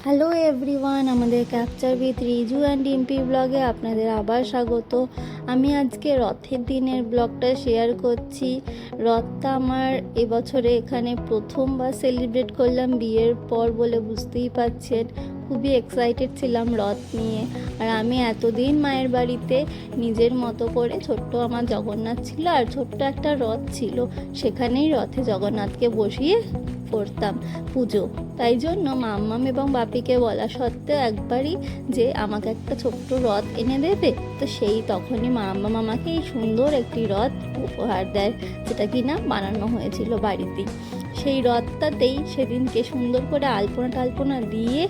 Hello everyone, আমাদের capture with Riju and Dimpi ব্লগে আপনাদের আবার স্বাগত। আমি আজকে রথের দিনের ব্লগটা শেয়ার করছি। রথটা আমার এবছরে এখানে প্রথমবার সেলিব্রেট করলাম বিয়ের পর বলে বুঝতেই পারছেন। খুবই এক্সাইটেড ছিলাম রথ নিয়ে। আর আমি এতদিন মায়ের বাড়িতে নিজের মতো করে ছোট্ট আমার জগন্নাথ ছিল আর ছোট্ট একটা রথ ছিল, সেখানেই রথে জগন্নাথকে বসিয়ে করতাম পুজো। তাই জন্য মাম্মাম এবং বাপিকে বলা সত্ত্বেও একবারই যে আমাকে একটা ছোট্ট রথ এনে দেবে, তো তখনই মাম্মাম আমাকে এই সুন্দর একটি রথ উপহার দেয়, যেটা কিনা বানানো হয়েছিল বাড়িতেই। সেই রথটাতেই সেদিনকে সুন্দর করে আলপনা টালপনা দিয়ে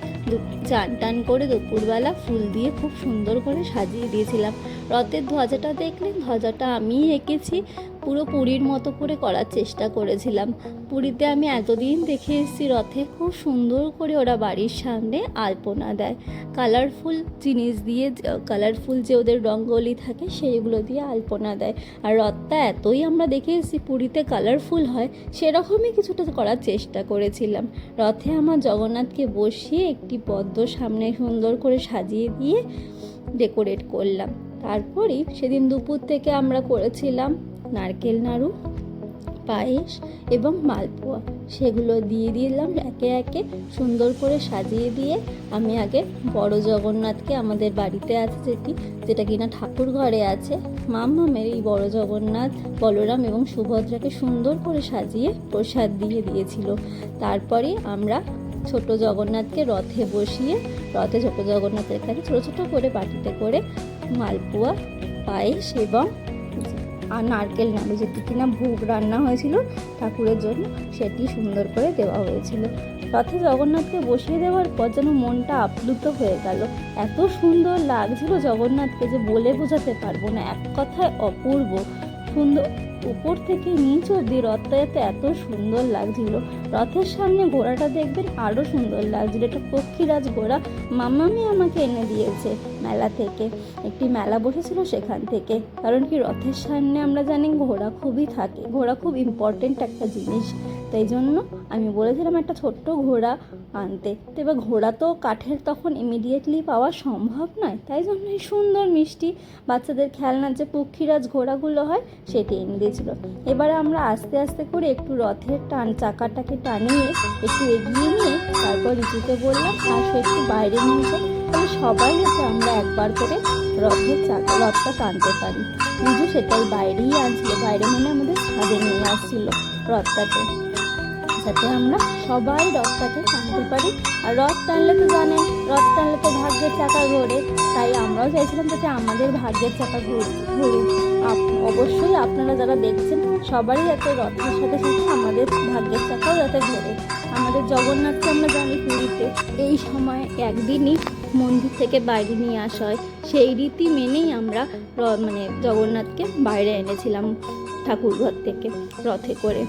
চান টান করে দুপুরবেলা ফুল দিয়ে খুব সুন্দর করে সাজিয়ে দিয়েছিলাম। রথের ধ্বজাটা দেখলেন, ধ্বজাটা আমিই এঁকেছি, পুরো পুরীর মতো করে করার চেষ্টা করেছিলাম। পুরীতে আমি এতদিন দেখে এসেছি রথে খুব সুন্দর করে ওরা বাড়ির সামনে আলপনা দেয়, কালারফুল জিনিস দিয়ে, কালারফুল যে ওদের রঙ্গোলি থাকে সেইগুলো দিয়ে আলপনা দেয়। আর রথটা এতই আমরা দেখে এসেছি পুরীতে কালারফুল হয়, সেরকমই কিছুটা করার চেষ্টা করেছিলাম। রথে আমার জগন্নাথকে বসিয়ে একটি পদ্ম সামনে সুন্দর করে সাজিয়ে দিয়ে ডেকোরেট করলাম। তারপরেই সেদিন দুপুর থেকে আমরা করেছিলাম নারকেল নাড়ু, পায়েস এবং মালপোয়া। সেগুলো দিয়ে দিলাম একে একে সুন্দর করে সাজিয়ে দিয়ে। আমি আগে বড় জগন্নাথকে, আমাদের বাড়িতে আছে যেটা কিনা ঠাকুর ঘরে আছে, মাম্মামের এই বড় জগন্নাথ, বলরাম এবং সুভদ্রাকে সুন্দর করে সাজিয়ে প্রসাদ দিয়ে দিয়েছিল। তারপরে আমরা ছোট জগন্নাথকে রথে বসিয়ে, রথে ছোট জগন্নাথের কাছে ছোটো ছোটো করে বাটিতে করে মালপোয়া, পায়েস এবং আর নারকেল নাড়ু, যেটি কিনা ভোগ রান্না হয়েছিল ঠাকুরের জন্য, সেটি সুন্দর করে দেওয়া হয়েছিল। রথে জগন্নাথকে বসিয়ে দেওয়ার পর যেন মনটা আপ্লুত হয়ে গেল। এত সুন্দর লাগছিল জগন্নাথকে যে বলে বোঝাতে পারবো না, এক কথায় অপূর্ব সুন্দর। উপর থেকে নিচ অব্দি রথটা এত সুন্দর লাগছিল। রথের সামনে ঘোড়াটা দেখবেন আরও সুন্দর লাগছিল, এটা পক্ষীরাজ ঘোড়া মাম্মামি আমাকে এনে দিয়েছে মেলা থেকে। একটি মেলা বসেছিল সেখান থেকে, কারণ কি রথের সামনে আমরা জানি ঘোড়া খুবই থাকে, ঘোড়া খুব ইম্পর্টেন্ট একটা জিনিস। তাই জন্য আমি বলেছিলাম একটা ছোট্ট ঘোড়া আনতে। তো এবার ঘোড়া তো কাঠের তখন ইমিডিয়েটলি পাওয়া সম্ভব নয়, তাই জন্য এই সুন্দর মিষ্টি বাচ্চাদের খেলনার যে পক্ষীরাজ ঘোড়াগুলো হয় সেটি এনে দিয়েছিল। এবারে আমরা আস্তে আস্তে করে একটু রথের চাকাটাকে টানিয়ে একটু এগিয়ে নিয়ে তারপর ঋতুকে বললাম আসো একটু বাইরে নিয়ে যাই, তাহলে সবাই যাতে আমরা একবার করে রথটা টানতে পারি। রিজু সেটাই বাইরেই আনছিল, বাইরে মানে আমাদের ছাদে নিয়ে আসছিল রথটাকে, যাতে আমরা সবাই রথটাকে টানতে পারি। আর রথ টানলে তো জানেন, রথ টানলে তো ভাগ্যের চাকা ঘোরে, তাই আমরাও চাইছিলাম যাতে আমাদের ভাগ্যের চাকা ঘুরুক। অবশ্যই আপনারা যারা দেখছেন সবারই যাতে রথের সাথে সাথে আমাদের ভাগ্যের চাকাও যাতে ঘোরে। আমাদের জগন্নাথকে আমরা জানি পুরীতে এই সময় একদিনই মন্দির থেকে বাইরে নিয়ে আসা হয়, সেই রীতি মেনেই আমরা জগন্নাথকে বাইরে এনেছিলাম ঠাকুর ঘর থেকে রথে করে।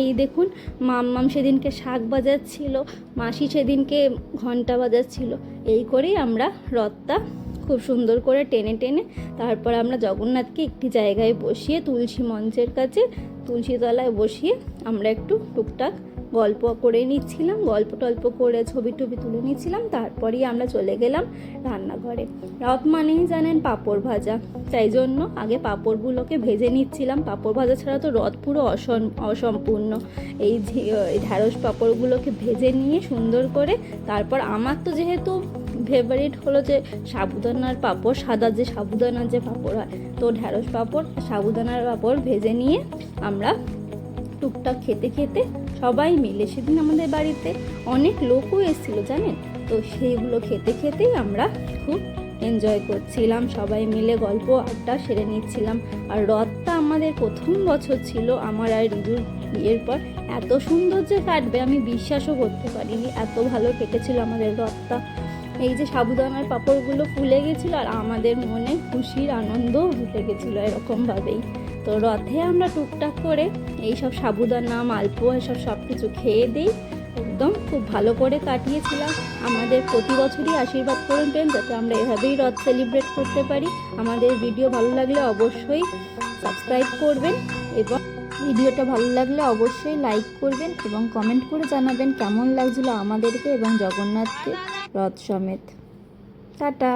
এই দেখুন, মাম্মাম সেদিনকে শাক বাজাচ্ছিল, মাসি সেদিনকে ঘন্টা বাজাচ্ছিল। এই করেই আমরা রথটা খুব সুন্দর করে টেনে টেনে তারপর আমরা জগন্নাথকে একটি জায়গায় বসিয়ে তুলসী মঞ্চের কাছে, তুলসী তলায় বসিয়ে আমরা একটু টুকটাক গল্প করে নিচ্ছিলাম, গল্প টল্প করে ছবি টবি তুলে নিচ্ছিলাম। তারপরেই আমরা চলে গেলাম রান্নাঘরে। রথ মানেই জানেন পাঁপড় ভাজা, তাই জন্য আগে পাঁপড়গুলোকে ভেজে নিচ্ছিলাম। পাঁপড় ভাজা ছাড়া তো রথ পুরো অসম্পূর্ণ। এই ঢ্যাঁড়স পাঁপড়গুলোকে ভেজে নিয়ে সুন্দর করে, তারপর আমার তো যেহেতু ফেভারিট হলো যে সাবুদানার পাঁপড়, সাদা যে সাবুদানার যে পাঁপড় হয়, তো ঢ্যাঁড়স পাঁপড়, সাবুদানার পাঁপড় ভেজে নিয়ে আমরা টুকটাক খেতে খেতে সবাই মিলে, সেদিন আমাদের বাড়িতে অনেক লোকও এসেছিল জানেন, তো সেইগুলো খেতে খেতেই আমরা খুব এনজয় করছিলাম, সবাই মিলে গল্প আড্ডা সেরে নিচ্ছিলাম। আর রথটা আমাদের প্রথম বছর ছিল আমার আর রিজুর বিয়ের পর, এত সুন্দর যে কাটবে আমি বিশ্বাসও করতে পারিনি, এত ভালো কেটেছিল আমাদের রথটা। এই যে সাবুদানার পাঁপড়গুলো ফুলে গেছিলো আর আমাদের মনে খুশির আনন্দও ফুটে গেছিলো এরকমভাবেই। তো রথে আমরা টুকটাক করে এইসব সাবুদানা, মালপোয়া সব কিছু খেয়ে দিই, একদম খুব ভালো করে কাটিয়েছিলাম। আমাদের প্রতি বছরই আশীর্বাদ করবেন যাতে আমরা এভাবেই রথ সেলিব্রেট করতে পারি। আমাদের ভিডিও ভালো লাগলে অবশ্যই সাবস্ক্রাইব করবেন এবং ভিডিওটা ভালো লাগলে অবশ্যই লাইক করবেন এবং কমেন্ট করে জানাবেন কেমন লাগছিলো আমাদেরকে এবং জগন্নাথকে রথ সমেত। টাটা।